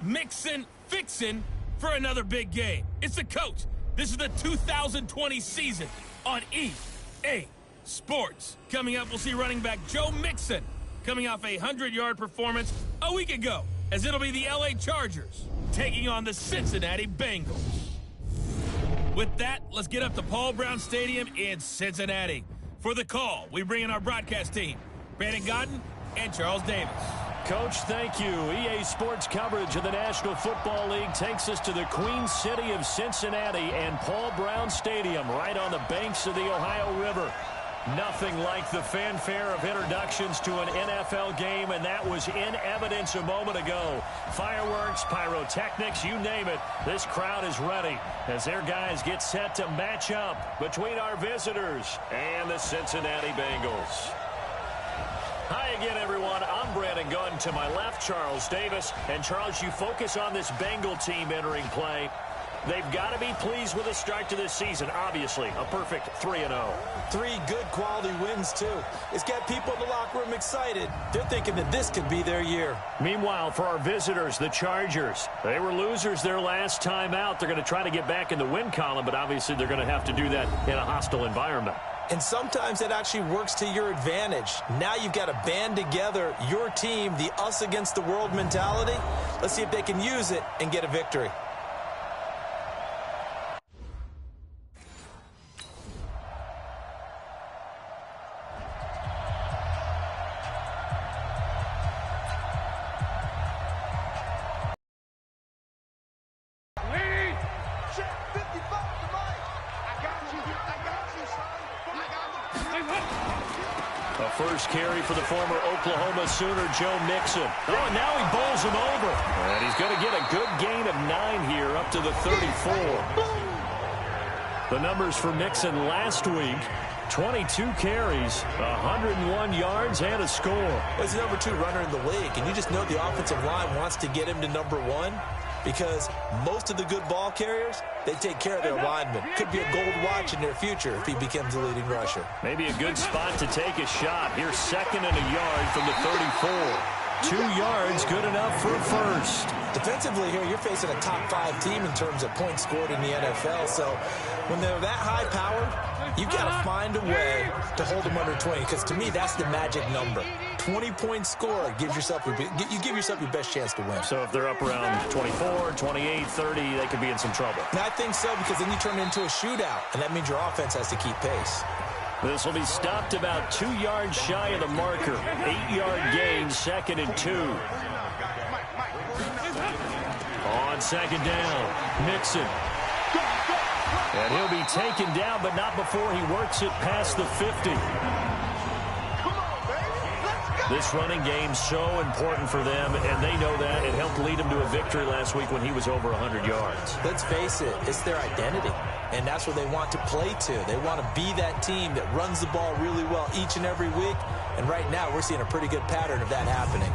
mixing, fixing for another big game. It's the coach. This is the 2020 season on EA Sports. Coming up, we'll see running back Joe Mixon coming off a 100-yard performance a week ago, as it'll be the LA Chargers taking on the Cincinnati Bengals. With that, let's get up to Paul Brown Stadium in Cincinnati. For the call, we bring in our broadcast team, Brandon Godden and Charles Davis. Coach, thank you. EA Sports coverage of the National Football League takes us to the Queen City of Cincinnati and Paul Brown Stadium right on the banks of the Ohio River. Nothing like the fanfare of introductions to an NFL game, and that was in evidence a moment ago. Fireworks, pyrotechnics, you name it. This crowd is ready as their guys get set to match up between our visitors and the Cincinnati Bengals. Hi again, everyone. I'm Brandon Gunn. To my left, Charles Davis. And, Charles, you focus on this Bengal team entering play. They've got to be pleased with the start to this season. Obviously, a perfect 3-0. 3 good quality wins, too. It's got people in the locker room excited. They're thinking that this could be their year. Meanwhile, for our visitors, the Chargers, they were losers their last time out. They're going to try to get back in the win column, but obviously they're going to have to do that in a hostile environment. And sometimes it actually works to your advantage. Now you've got to band together your team, the us against the world mentality. Let's see if they can use it and get a victory. First carry for the former Oklahoma Sooner, Joe Mixon. Oh, and now he bowls him over. And he's going to get a good gain of 9 here up to the 34. The numbers for Mixon last week, 22 carries, 101 yards, and a score. Well, he's the number 2 runner in the league, and you just know the offensive line wants to get him to number 1 because most of the good ball carriers, they take care of their linemen. Could be a gold watch in their future if he becomes the leading rusher. Maybe a good spot to take a shot. Here's 2nd and a yard from the 34. 2 yards, good enough for a first. Defensively here, you're facing a top 5 team in terms of points scored in the NFL. So when they're that high-powered, you've got to find a way to hold them under 20, because to me, that's the magic number. 20-point score gives yourself you give yourself your best chance to win. So if they're up around 24, 28, 30, they could be in some trouble. And I think so, because then you turn it into a shootout, and that means your offense has to keep pace. This will be stopped about 2 yards shy of the marker. 8-yard gain, 2nd and 2. On 2nd down, Mixon. And he'll be taken down, but not before he works it past the 50. This running game's so important for them, and they know that. It helped lead them to a victory last week when he was over 100 yards. Let's face it, it's their identity, and that's what they want to play to. They want to be that team that runs the ball really well each and every week, and right now we're seeing a pretty good pattern of that happening.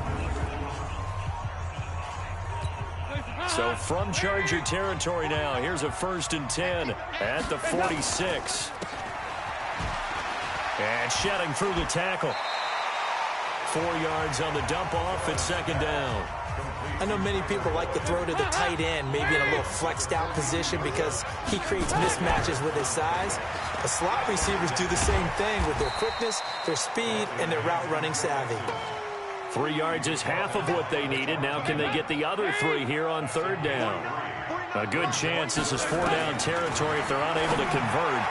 So from Charger territory now, here's a 1st and 10 at the 46. And shedding through the tackle. 4 yards on the dump off at 2nd down. I know many people like to throw to the tight end, maybe in a little flexed out position because he creates mismatches with his size. The slot receivers do the same thing with their quickness, their speed, and their route running savvy. 3 yards is half of what they needed. Now can they get the other 3 here on 3rd down? A good chance this is 4-down territory if they're unable to convert.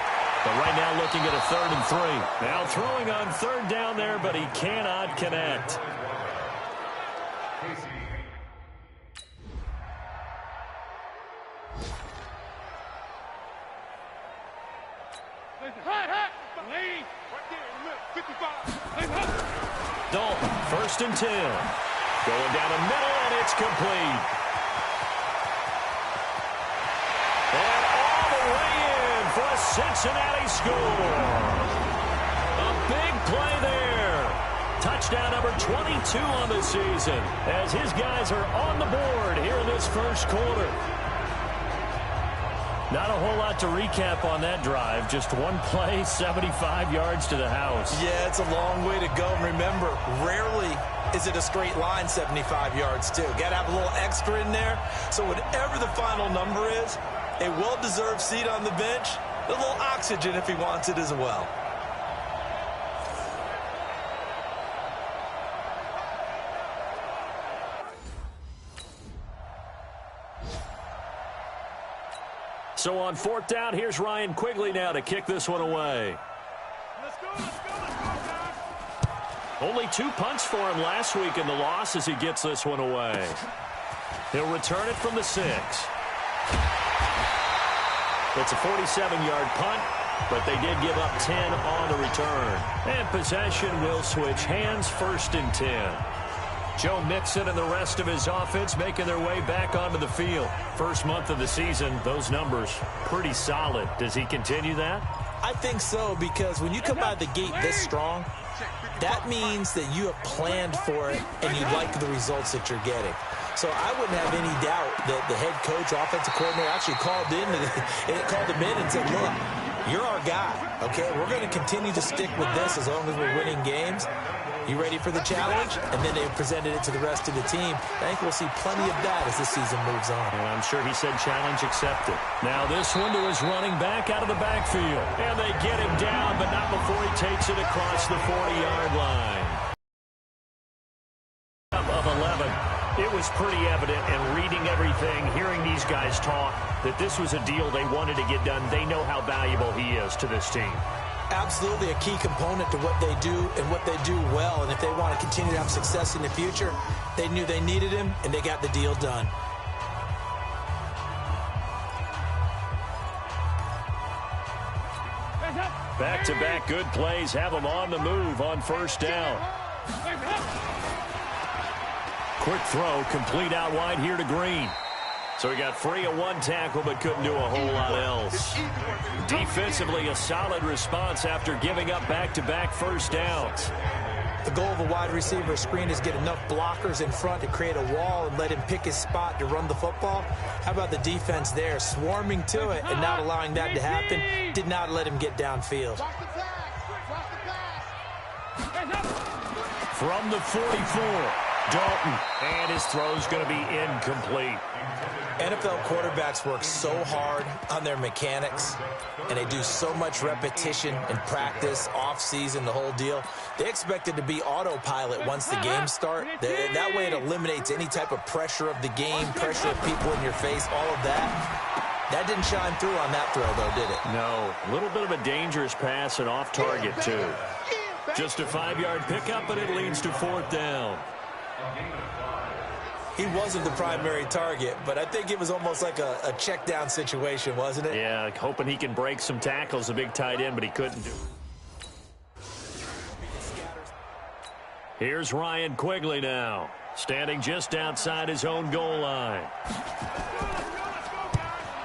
But right now looking at a 3rd and 3. Now throwing on 3rd down there, but he cannot connect. Dalton, 1st and 10. Going down the middle, and it's complete. And all the way in for a Cincinnati score. A big play there. Touchdown number 22 on the season as his guys are on the board here in this 1st quarter. Not a whole lot to recap on that drive. Just one play, 75 yards to the house. Yeah, it's a long way to go. And remember, rarely is it a straight line 75 yards, too. Got to have a little extra in there. So whatever the final number is, a well-deserved seat on the bench, a little oxygen if he wants it as well. So on 4th down, here's Ryan Quigley now to kick this one away. Let's go, guys. Only 2 punts for him last week in the loss as he gets this one away. He'll return it from the 6. It's a 47-yard punt, but they did give up 10 on the return. And possession will switch hands, 1st and 10. Joe Mixon and the rest of his offense making their way back onto the field. First month of the season, those numbers pretty solid. Does he continue that? I think so, because when you come out of the gate this strong, that means that you have planned for it and you like the results that you're getting. So I wouldn't have any doubt that the head coach, offensive coordinator, actually called him in and said, look, you're our guy, okay? We're going to continue to stick with this as long as we're winning games. You ready for the challenge? And then they presented it to the rest of the team. I think we'll see plenty of that as the season moves on. And I'm sure he said challenge accepted. Now this one to his running back out of the backfield. And they get him down, but not before he takes it across the 40-yard line. Of 11. It was pretty evident, and reading everything, hearing these guys talk, that this was a deal they wanted to get done. They know how valuable he is to this team. Absolutely a key component to what they do and what they do well. And if they want to continue to have success in the future, they knew they needed him, and they got the deal done. Back-to-back good plays have them on the move on 1st down. Quick throw, complete out wide here to Green. So he got free of 1 tackle, but couldn't do a whole lot else. Defensively, a solid response after giving up back-to-back 1st downs. The goal of a wide receiver screen is get enough blockers in front to create a wall and let him pick his spot to run the football. How about the defense there, swarming to it and not allowing that to happen? Did not let him get downfield. From the 44, Dalton, and his throw's going to be incomplete. NFL quarterbacks work so hard on their mechanics, and they do so much repetition and practice, off-season, the whole deal. They expect it to be autopilot once the games start. That way it eliminates any type of pressure of the game, pressure of people in your face, all of that. That didn't shine through on that throw, though, did it? No. A little bit of a dangerous pass and off target, too. Just a 5-yard pickup, and it leads to 4th down. He wasn't the primary target, but I think it was almost like a check down situation, wasn't it? Yeah, hoping he can break some tackles, a big tight end, but he couldn't do it. Here's Ryan Quigley now, standing just outside his own goal line.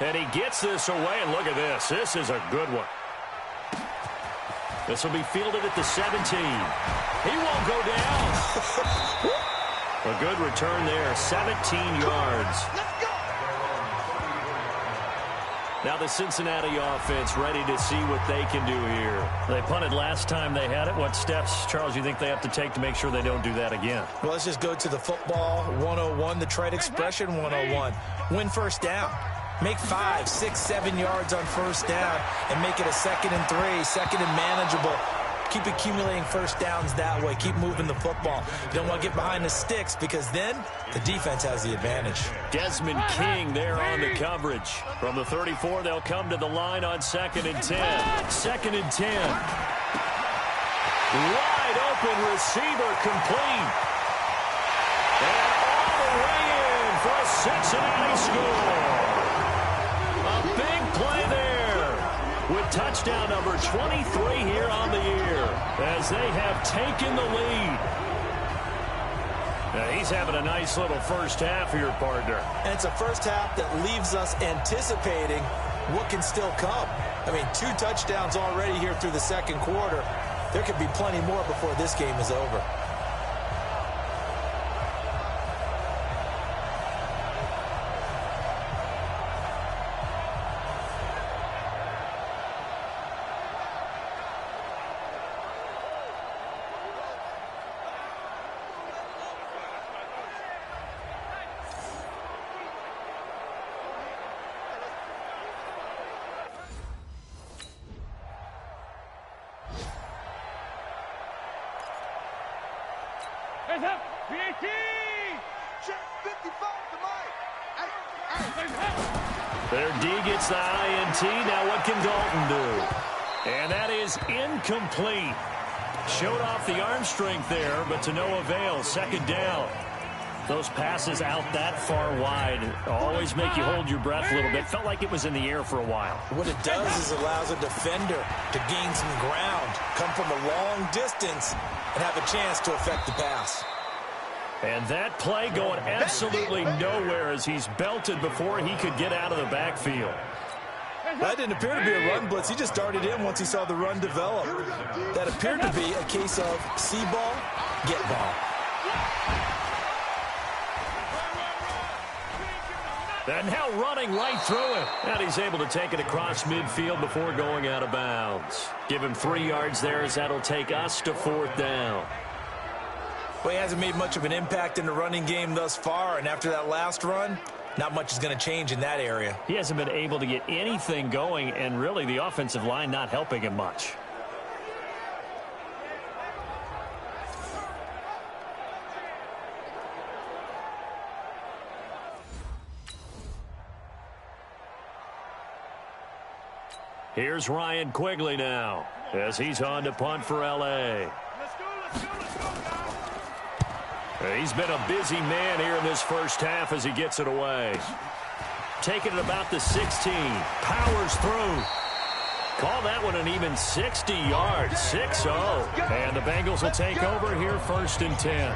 And he gets this away, and look at this. This is a good one. This will be fielded at the 17. He won't go down. A good return there, 17 yards. Now the Cincinnati offense ready to see what they can do here. They punted last time they had it. What steps, Charles, you think they have to take to make sure they don't do that again? Well, let's just go to the football 101, the trade expression 101. Win 1st down. Make 5, 6, 7 yards on 1st down and make it a 2nd and 3, 2nd and manageable. Keep accumulating 1st downs that way. Keep moving the football. You don't want to get behind the sticks because then the defense has the advantage. Desmond King there on the coverage. From the 34, they'll come to the line on 2nd and 10. 2nd and 10. Wide open receiver complete. And all the way in for a Cincinnati score. A big play there with touchdown number 23 here on the year as they have taken the lead. Now he's having a nice little first half for your partner. And it's a first half that leaves us anticipating what can still come. I mean, 2 touchdowns already here through the 2nd quarter. There could be plenty more before this game is over. Hands up. PAT. Check 55 to Mike. Their D gets the INT. Now what can Dalton do? And that is incomplete. Showed off the arm strength there, but to no avail. Second down. Those passes out that far wide always make you hold your breath a little bit. Felt like it was in the air for a while. What it does is allows a defender to gain some ground, come from a long distance, and have a chance to affect the pass. And that play going absolutely nowhere as he's belted before he could get out of the backfield. That didn't appear to be a run blitz. He just darted in once he saw the run develop. That appeared to be a case of see ball, get ball. And now running right through it. And he's able to take it across midfield before going out of bounds. Give him 3 yards there as that'll take us to 4th down. Well, he hasn't made much of an impact in the running game thus far, and after that last run, not much is going to change in that area. He hasn't been able to get anything going, and really the offensive line not helping him much. Here's Ryan Quigley now as he's on to punt for L.A. Let's go, guys. He's been a busy man here in this first half as he gets it away. Taking it about the 16. Powers through. Call that one an even 60 yards. 6-0. And the Bengals will take over here 1st and 10.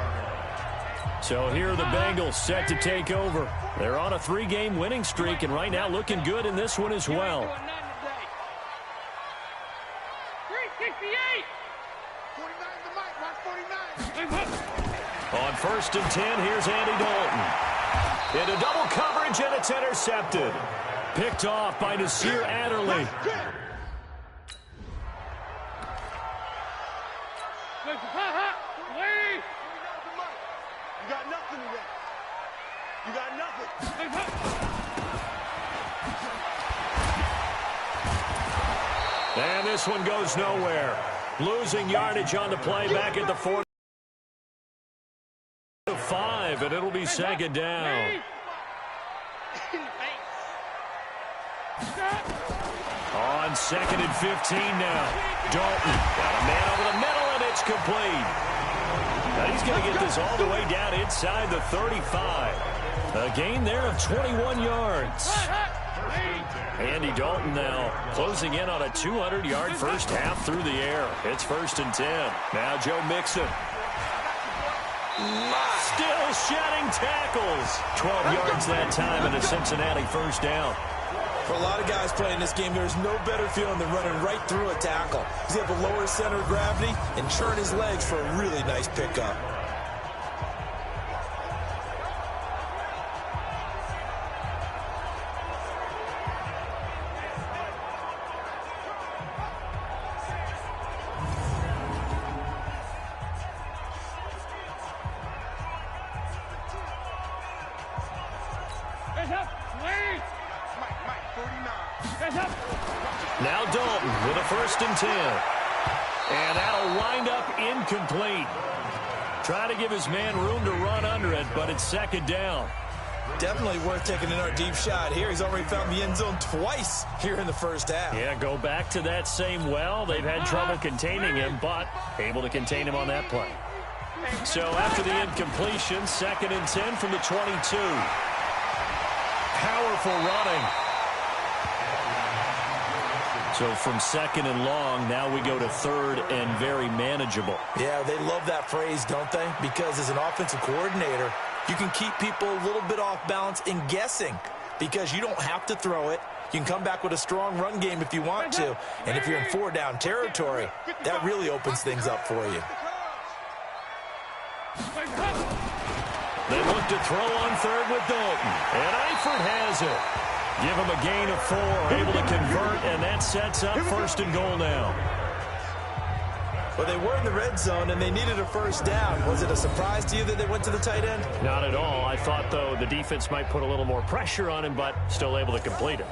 So here are the Bengals set to take over. They're on a 3-game winning streak and right now looking good in this one as well. 368. 49 to Mike. Watch 49. On 1st and 10, here's Andy Dalton. Into double coverage, and it's intercepted. Picked off by Nasir Adderley. You got nothing today. You got nothing. And this one goes nowhere. Losing yardage on the play back at the 4-5, and it'll be 2nd down. On 2nd and 15 now. Dalton got a man over the middle, and it's complete. Now he's going to get this all the way down inside the 35. A gain there of 21 yards. Andy Dalton now closing in on a 200-yard first half through the air. It's 1st and 10. Now Joe Mixon. Still shedding tackles. 12 yards that time and a Cincinnati first down. For a lot of guys playing this game, there's no better feeling than running right through a tackle. He's able to lower his center of gravity and churn his legs for a really nice pickup. Now Dalton with a 1st and 10. And that'll wind up incomplete. Trying to give his man room to run under it, but it's 2nd down. Definitely worth taking in our deep shot here. He's already found the end zone twice here in the first half. Yeah, go back to that same well. They've had trouble containing him, but able to contain him on that play. So after the incompletion, 2nd and 10 from the 22. Powerful running. So from 2nd and long, now we go to 3rd and very manageable. Yeah, they love that phrase, don't they? Because as an offensive coordinator, you can keep people a little bit off balance in guessing because you don't have to throw it. You can come back with a strong run game if you want to. And if you're in 4-down territory, that really opens things up for you. They look to throw on 3rd with Dalton. And Eifert has it. Give him a gain of 4, able to convert, and that sets up 1st and goal now. Well, they were in the red zone, and they needed a first down. Was it a surprise to you that they went to the tight end? Not at all. I thought, though, the defense might put a little more pressure on him, but still able to complete it.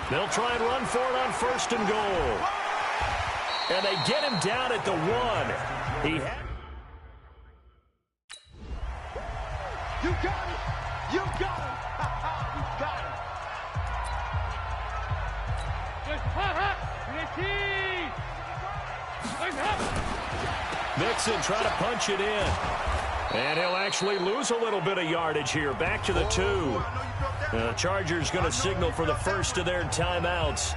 They'll try and run for it on 1st and goal. And they get him down at the 1. He had... You got it! You got it! You got it! Mixon trying to punch it in. And he'll actually lose a little bit of yardage here. Back to the 2. The Chargers going to signal for the first of their timeouts.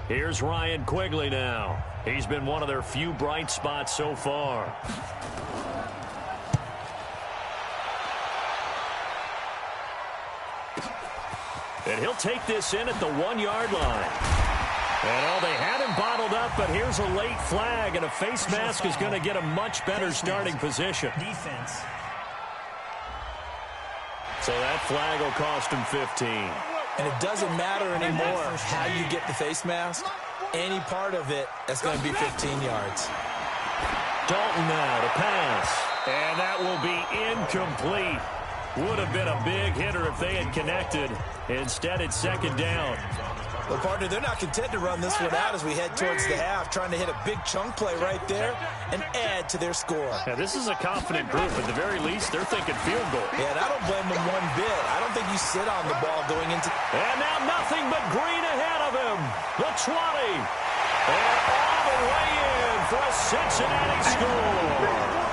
Here's Ryan Quigley now. He's been one of their few bright spots so far. And he'll take this in at the 1-yard line. And they had him bottled up, but here's a late flag, and a face mask is going to get a much better starting position. Defense. So that flag will cost him 15. And it doesn't matter anymore how you get the face mask. Any part of it, that's going to be 15 yards. Dalton now to pass. And that will be incomplete. Would have been a big hitter if they had connected. Instead, it's 2nd down. Well, partner, they're not content to run this one out as we head towards the half, trying to hit a big chunk play right there and add to their score. Now, this is a confident group. At the very least, they're thinking field goal. Yeah, and I don't blame them one bit. I don't think you sit on the ball going into... And now nothing but green ahead of him. The 20. And all the way in for a Cincinnati score.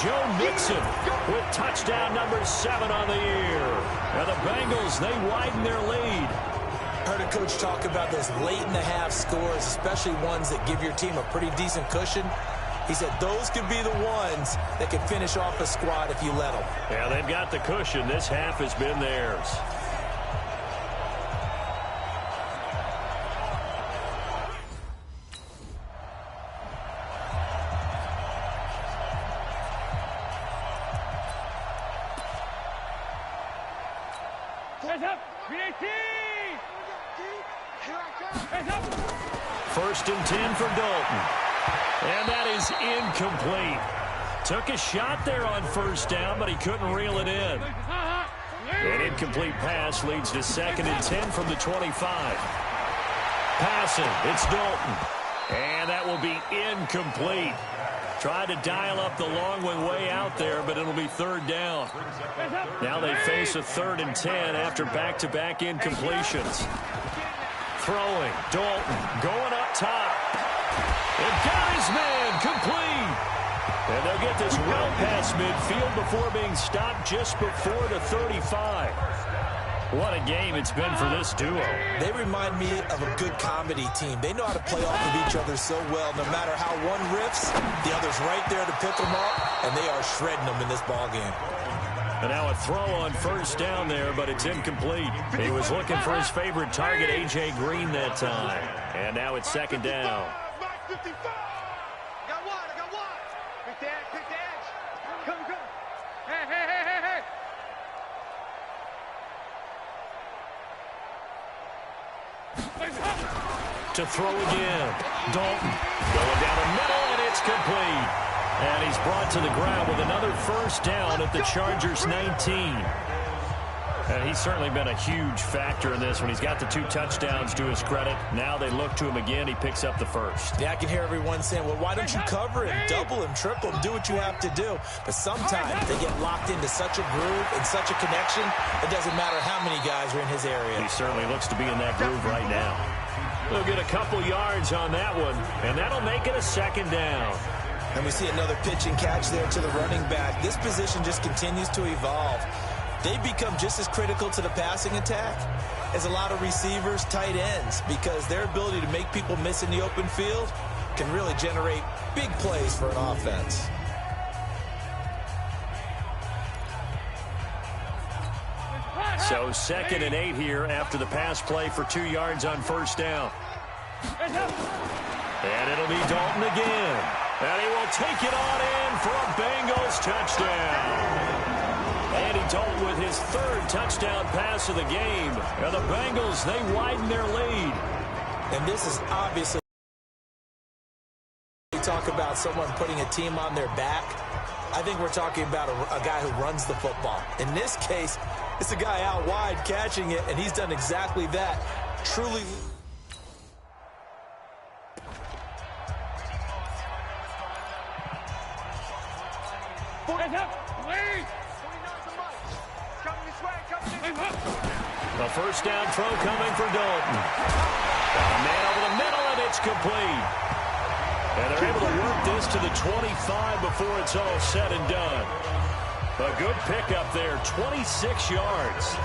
Joe Mixon with touchdown number 7 on the year. And the Bengals, they widen their lead. Heard a coach talk about those late-in-the-half scores, especially ones that give your team a pretty decent cushion. He said those could be the ones that can finish off a squad if you let them. Yeah, they've got the cushion. This half has been theirs. First and 10 for Dalton. And that is incomplete. Took a shot there on 1st down, but he couldn't reel it in. An incomplete pass leads to 2nd and 10 from the 25. Passing, it's Dalton. And that will be incomplete. Tried to dial up the long way out there, but it'll be 3rd down. Now they face a 3rd and 10 after back-to-back incompletions. Throwing, Dalton going up top. And got his man, complete. And they'll get this well past midfield before being stopped just before the 35. What a game it's been for this duo. They remind me of a good comedy team. They know how to play off of each other so well. No matter how one riffs, the other's right there to pick them up, and they are shredding them in this ball game. And now a throw on 1st down there, but it's incomplete. He was looking for his favorite target, A.J. Green, that time. And now it's 2nd down. To throw again. Dalton going down the middle, and it's complete. And he's brought to the ground with another 1st down at the Chargers' 19. And he's certainly been a huge factor in this when he's got the 2 touchdowns to his credit. Now they look to him again. He picks up the 1st. Yeah, I can hear everyone saying, well, why don't you cover him, double him, triple him, do what you have to do. But sometimes they get locked into such a groove and such a connection, it doesn't matter how many guys are in his area. He certainly looks to be in that groove right now. They'll get a couple yards on that one, and that'll make it a 2nd down. And we see another pitch and catch there to the running back. This position just continues to evolve. They become just as critical to the passing attack as a lot of receivers, tight ends, because their ability to make people miss in the open field can really generate big plays for an offense. So 2nd and 8 here after the pass play for 2 yards on 1st down. And it'll be Dalton again. And he will take it on in for a Bengals touchdown. And he Dalton with his third touchdown pass of the game. And the Bengals, they widen their lead. And this is obviously, we talk about someone putting a team on their back. I think we're talking about a guy who runs the football. In this case, it's a guy out wide catching it, and he's done exactly that. Truly. The first down throw coming for Dalton. A man over the middle, and it's complete. And they're able to work this to the 25 before it's all said and done. A good pickup there, 26 yards.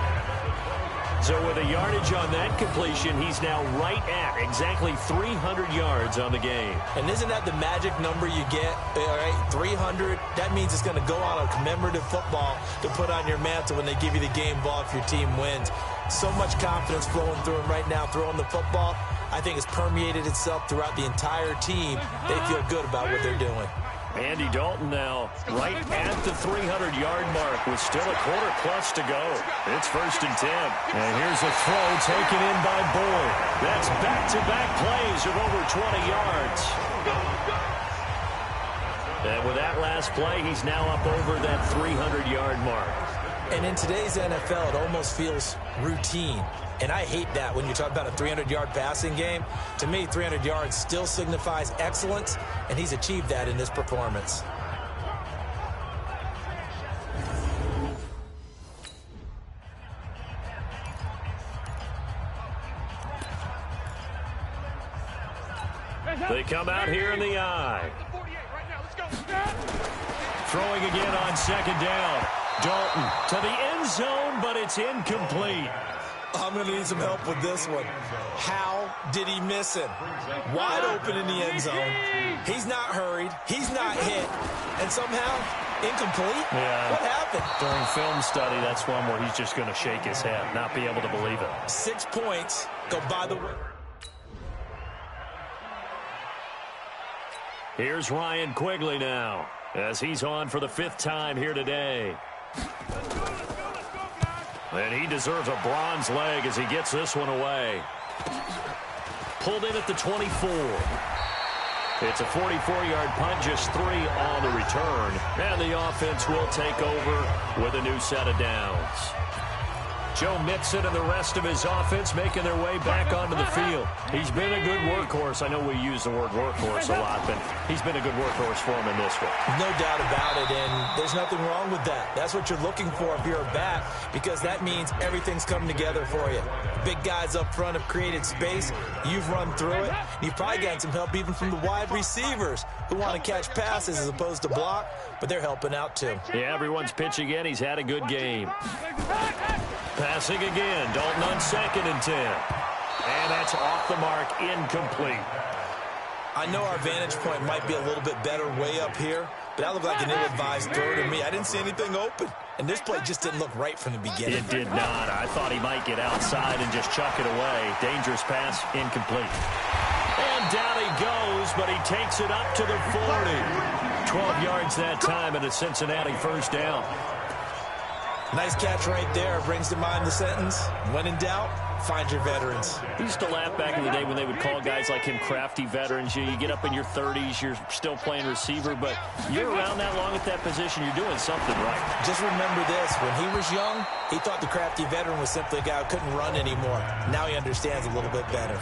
So with a yardage on that completion, he's now right at exactly 300 yards on the game. And isn't that the magic number you get? All right, 300. That means it's going to go on a commemorative football to put on your mantle when they give you the game ball if your team wins. So much confidence flowing through him right now, throwing the football. I think it's permeated itself throughout the entire team. They feel good about what they're doing. Andy Dalton now right at the 300-yard mark with still a quarter plus to go. It's 1st and 10. And here's a throw taken in by Boyd. That's back-to-back plays of over 20 yards. And with that last play, he's now up over that 300-yard mark. And in today's NFL, it almost feels routine. And I hate that when you talk about a 300-yard passing game. To me, 300 yards still signifies excellence, and he's achieved that in this performance. They come out here in the eye. Throwing again on 2nd down. Dalton to the end zone, but it's incomplete. I'm going to need some help with this one. How did he miss him? Wide open in the end zone. He's not hurried. He's not hit. And somehow, incomplete? Yeah. What happened? During film study, that's one where he's just going to shake his head, not be able to believe it. 6 points go by the way. Here's Ryan Quigley now, as he's on for the 5th time here today. And he deserves a bronze leg as he gets this one away. Pulled in at the 24. It's a 44-yard punt, just 3 on the return. And the offense will take over with a new set of downs. Joe Mixon and the rest of his offense making their way back onto the field. He's been a good workhorse. I know we use the word workhorse a lot, but he's been a good workhorse for him in this one. No doubt about it, and there's nothing wrong with that. That's what you're looking for if you're a back, because that means everything's coming together for you. Big guys up front have created space. You've run through it. You've probably gotten some help even from the wide receivers who want to catch passes as opposed to block, but they're helping out too. Yeah, everyone's pitching in. He's had a good game. Passing again. Dalton on 2nd and 10. And that's off the mark, incomplete. I know our vantage point might be a little bit better way up here, but that looked like an ill-advised throw to me. I didn't see anything open, and this play just didn't look right from the beginning. It did not. I thought he might get outside and just chuck it away. Dangerous pass, incomplete. And down he goes, but he takes it up to the 40. 12 yards that time, and a Cincinnati 1st down. Nice catch right there. Brings to mind the sentence, when in doubt, find your veterans. We used to laugh back in the day when they would call guys like him crafty veterans. You get up in your 30s, you're still playing receiver, but you're around that long at that position, you're doing something right. Just remember this, when he was young, he thought the crafty veteran was simply a guy who couldn't run anymore. Now he understands a little bit better.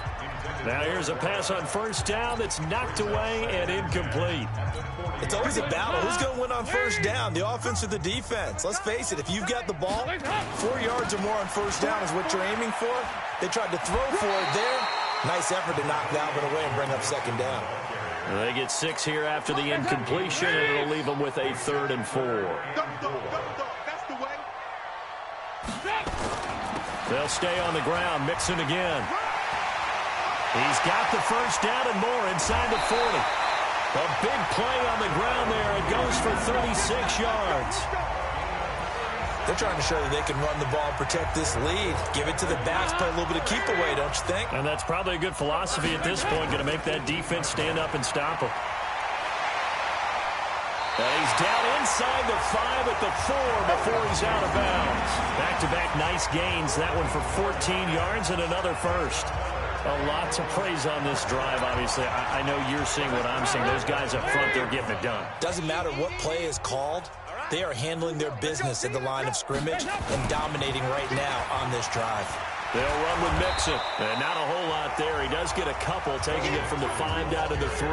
Now here's a pass on 1st down that's knocked away and incomplete. It's always a battle. Who's going to win on 1st down, the offense or the defense? Let's face it, if you've got the ball, 4 yards or more on 1st down is what you're aiming for. They tried to throw for it there. Nice effort to knock Dalvin away and bring up 2nd down. They get 6 here after the incompletion, and it'll leave them with a 3rd and 4. That's the way. They'll stay on the ground. Mixon again. He's got the 1st down and more inside the 40. A big play on the ground there. It goes for 36 yards. They're trying to show that they can run the ball and protect this lead. Give it to the backs, play a little bit of keep away, don't you think? And that's probably a good philosophy at this point, going to make that defense stand up and stop them. He's down inside the 5 at the 4 before he's out of bounds. Back-to-back nice gains. That one for 14 yards and another first. A lot to praise on this drive, obviously. I know you're seeing what I'm seeing. Those guys up front, they're getting it done. Doesn't matter what play is called. They are handling their business at the line of scrimmage and dominating right now on this drive. They'll run with Mixon. And not a whole lot there. He does get a couple, taking it from the 5 down to the 3.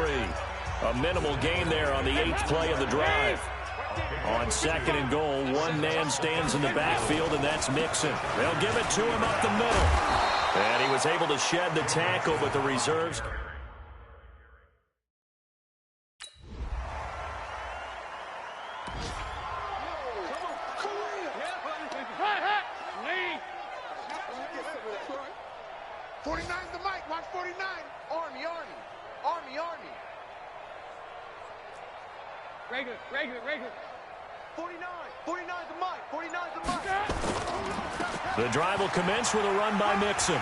A minimal gain there on the 8th play of the drive. On 2nd and goal, one man stands in the backfield, and that's Mixon. They'll give it to him up the middle. And he was able to shed the tackle, but the reserves... Regular. 49 the mic. 49 the mic. The drive will commence with a run by Mixon.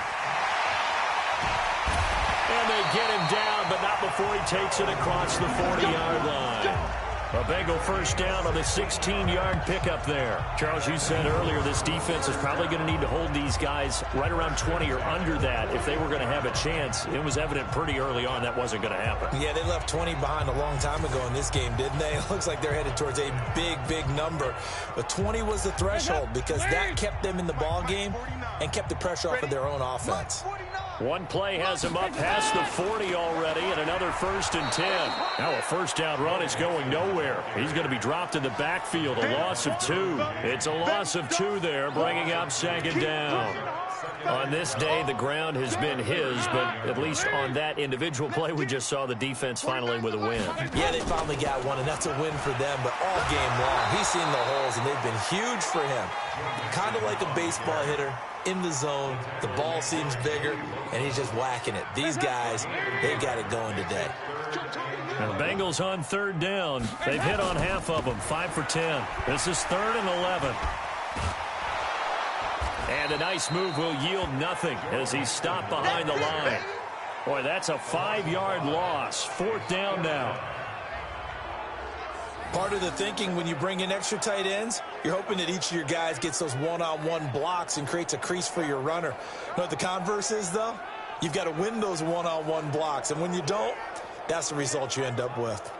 And they get him down, but not before he takes it across the 40-yard line. A Bengal first down on the 16-yard pickup there. Charles, you said earlier this defense is probably going to need to hold these guys right around 20 or under that if they were going to have a chance. It was evident pretty early on that wasn't going to happen. Yeah, they left 20 behind a long time ago in this game, didn't they? It looks like they're headed towards a big number. But 20 was the threshold because that kept them in the ball game and kept the pressure off of their own offense. One play has him up past the 40 already, and another 1st and 10. Now a first down run is going nowhere. He's going to be dropped in the backfield, a loss of 2. It's a loss of 2 there, bringing up 2nd down. On this day, the ground has been his, but at least on that individual play, we just saw the defense finally with a win. Yeah, they finally got one, and that's a win for them, but all game long, he's seen the holes, and they've been huge for him. Kind of like a baseball hitter. In the zone, the ball seems bigger, and he's just whacking it. These guys, they've got it going today. And the Bengals on 3rd down. They've hit on half of them, 5 for 10. This is 3rd and 11. And a nice move will yield nothing as he's stopped behind the line. Boy, that's a 5-yard loss. 4th down now. Part of the thinking when you bring in extra tight ends, you're hoping that each of your guys gets those one-on-one blocks and creates a crease for your runner. You know what the converse is, though? You've got to win those one-on-one blocks, and when you don't, that's the result you end up with.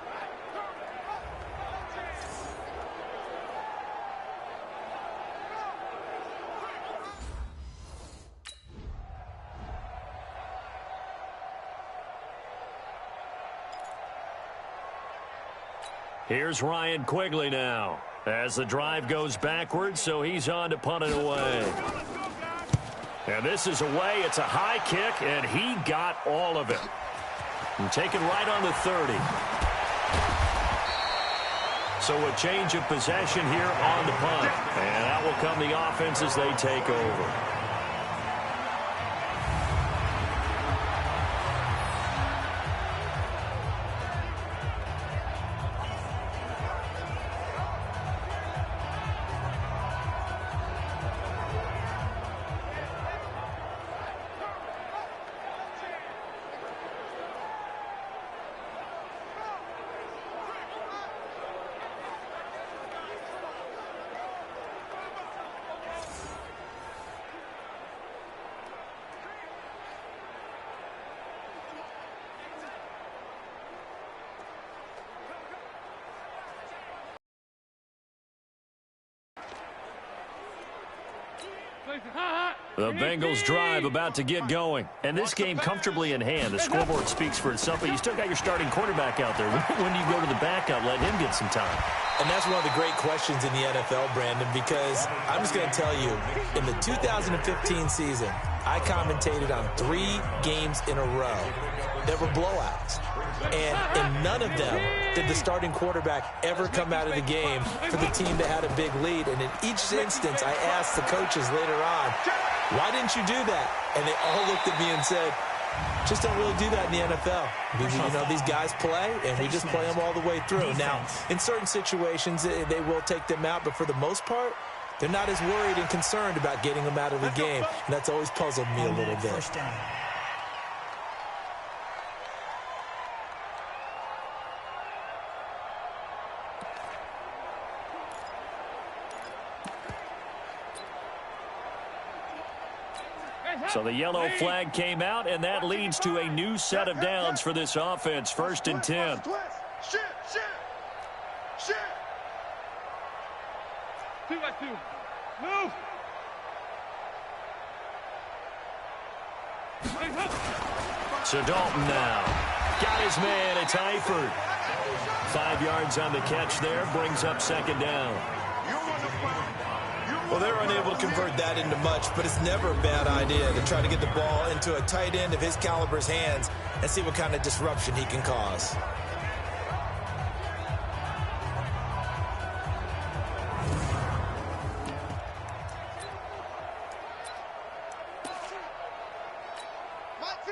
Here's Ryan Quigley now as the drive goes backwards, so he's on to punt it away. And this is away. It's a high kick, and he got all of it. And taken right on the 30. So a change of possession here on the punt. And that will come the offense as they take over. The Bengals drive about to get going. And this game comfortably in hand. The scoreboard speaks for itself, but you still got your starting quarterback out there. When do you go to the backup, let him get some time? And that's one of the great questions in the NFL, Brandon, because I'm just going to tell you, in the 2015 season, I commentated on 3 games in a row that were blowouts. And in none of them did the starting quarterback ever come out of the game for the team that had a big lead. And in each instance, I asked the coaches later on, why didn't you do that? And they all looked at me and said, just don't really do that in the NFL. Because, you know, these guys play, and we just play them all the way through. Now, in certain situations, they will take them out, but for the most part, they're not as worried and concerned about getting them out of the game. And that's always puzzled me a little bit. So the yellow flag came out, and that leads to a new set of downs for this offense. 1st and 10. Shift. 2-by-2. Move. So Dalton now. Got his man. It's Eifert. 5 yards on the catch there. Brings up 2nd down. Well, they're unable to convert that into much, but it's never a bad idea to try to get the ball into a tight end of his caliber's hands and see what kind of disruption he can cause.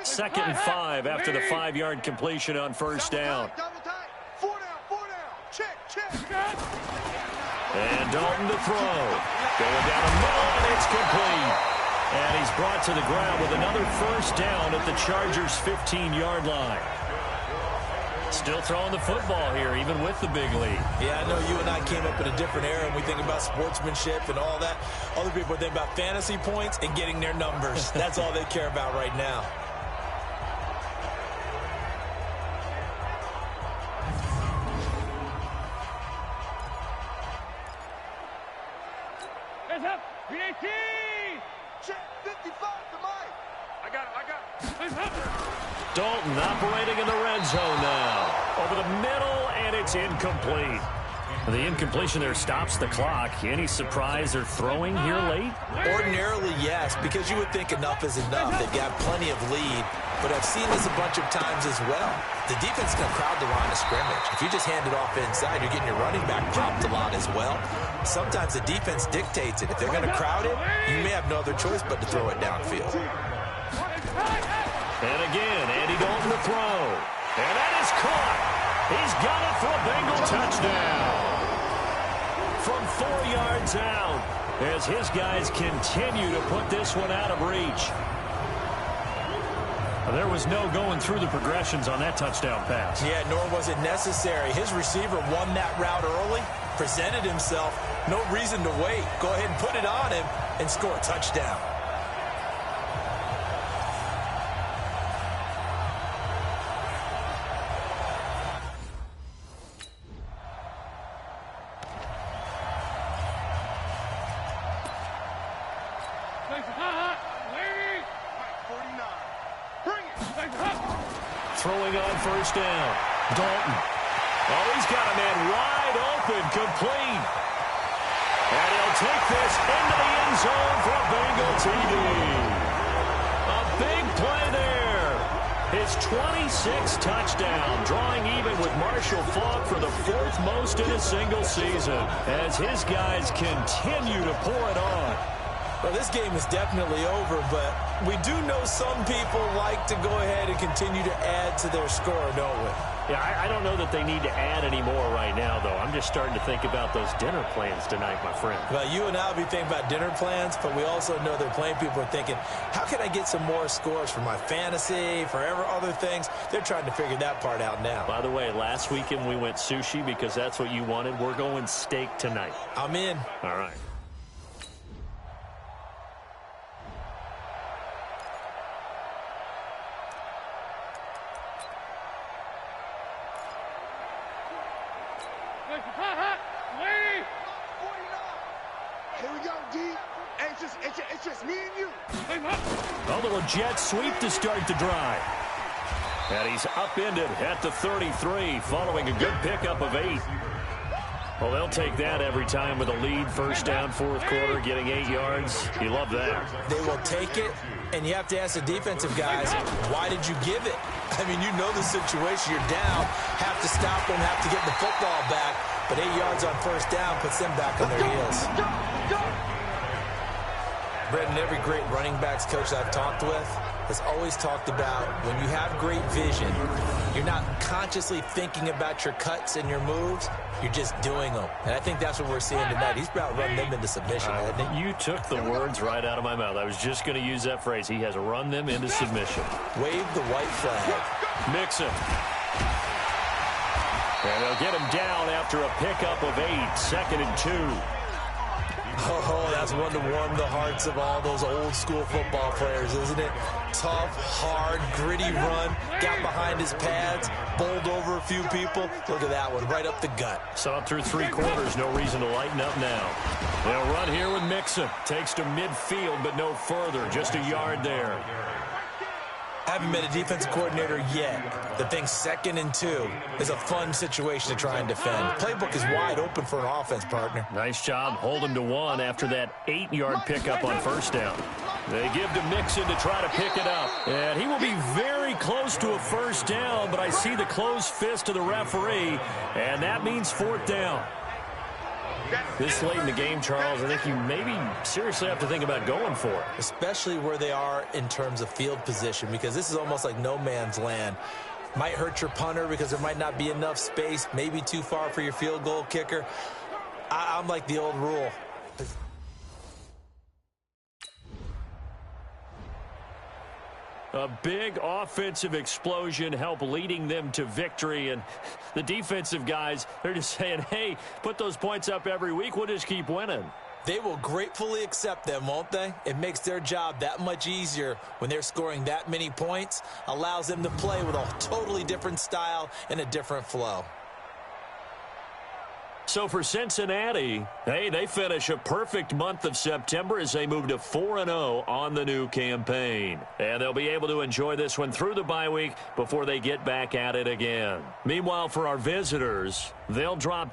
Second and 5 after the 5-yard completion on 1st down. Four down. Check. And Dalton to throw. Going down the middle, and it's complete. And he's brought to the ground with another 1st down at the Chargers' 15-yard line. Still throwing the football here, even with the big lead. Yeah, I know you and I came up in a different era, and we think about sportsmanship and all that. Other people think about fantasy points and getting their numbers. That's all they care about right now. Hands up. PAT. Check. 55 to Mike. I got it. Hands up. Dalton operating in the red zone now. Over the middle, and it's incomplete. The incompletion there stops the clock. Any surprise they're throwing here late? Ordinarily, yes, because you would think enough is enough. They've got plenty of lead, but I've seen this a bunch of times as well. The defense can crowd the line of scrimmage. If you just hand it off inside, you're getting your running back popped a lot as well. Sometimes the defense dictates it. If they're going to crowd it, you may have no other choice but to throw it downfield. And again, Andy Dalton to throw. And that is caught. He's got it for a Bengal touchdown. From 4 yards out, as his guys continue to put this one out of reach. There was no going through the progressions on that touchdown pass. Yeah, nor was it necessary. His receiver won that route early, presented himself. No reason to wait. Go ahead and put it on him and score a touchdown. Throwing on 1st down. Dalton. Oh, he's got a man wide open, complete. And he'll take this into the end zone for a Bengal TD. A big play there. His 26th touchdown, drawing even with Marshall Faulk for the 4th most in a single season, as his guys continue to pour it on. Well, this game is definitely over, but we do know some people like to go ahead and continue to add to their score, don't we? Yeah, I don't know that they need to add any more right now, though. I'm just starting to think about those dinner plans tonight, my friend. Well, you and I will be thinking about dinner plans, but we also know that plenty of people are thinking, how can I get some more scores for my fantasy, for other things? They're trying to figure that part out now. By the way, last weekend we went sushi because that's what you wanted. We're going steak tonight. I'm in. All right. Here we go, D. It's just me and you. A little jet sweep to start the drive. And he's upended at the 33 following a good pickup of 8. Well, they'll take that every time with a lead. 1st down, 4th quarter, getting 8 yards. You love that. They will take it, and you have to ask the defensive guys, why did you give it? I mean, you know the situation. You're down, have to stop them, have to get the football back, but 8 yards on 1st down puts them back on their heels. Brendan, every great running backs coach I've talked with has always talked about when you have great vision, you're not consciously thinking about your cuts and your moves, you're just doing them. And I think that's what we're seeing tonight. He's about running them into submission, hasn't he? You took the words right out of my mouth. I was just going to use that phrase. He has run them into submission. Wave the white flag. Mixon. And they'll get him down after a pickup of 8. 2nd and 2. Oh, that's one to warm the hearts of all those old school football players, isn't it? Tough, hard, gritty run, got behind his pads, bowled over a few people. Look at that one, right up the gut. Saw it through 3 quarters, no reason to lighten up now. They'll run here with Mixon. Takes to midfield, but no further, just a yard there. Haven't met a defensive coordinator yet that thinks 2nd and 2 is a fun situation to try and defend. Playbook is wide open for an offense, partner. Nice job holding to 1 after that 8-yard pickup on first down. They give to Mixon to try to pick it up. And he will be very close to a first down, but I see the closed fist of the referee, and that means 4th down. This late in the game, Charles, I think you maybe seriously have to think about going for it. Especially where they are in terms of field position, because this is almost like no man's land. Might hurt your punter because there might not be enough space, maybe too far for your field goal kicker. I'm like the old rule. A big offensive explosion helped leading them to victory, and the defensive guys, they're just saying, hey, put those points up every week, we'll just keep winning. They will gratefully accept them, won't they? It makes their job that much easier when they're scoring that many points, allows them to play with a totally different style and a different flow. So for Cincinnati, hey, they finish a perfect month of September as they move to 4-0 on the new campaign. And they'll be able to enjoy this one through the bye week before they get back at it again. Meanwhile, for our visitors, they'll drop down.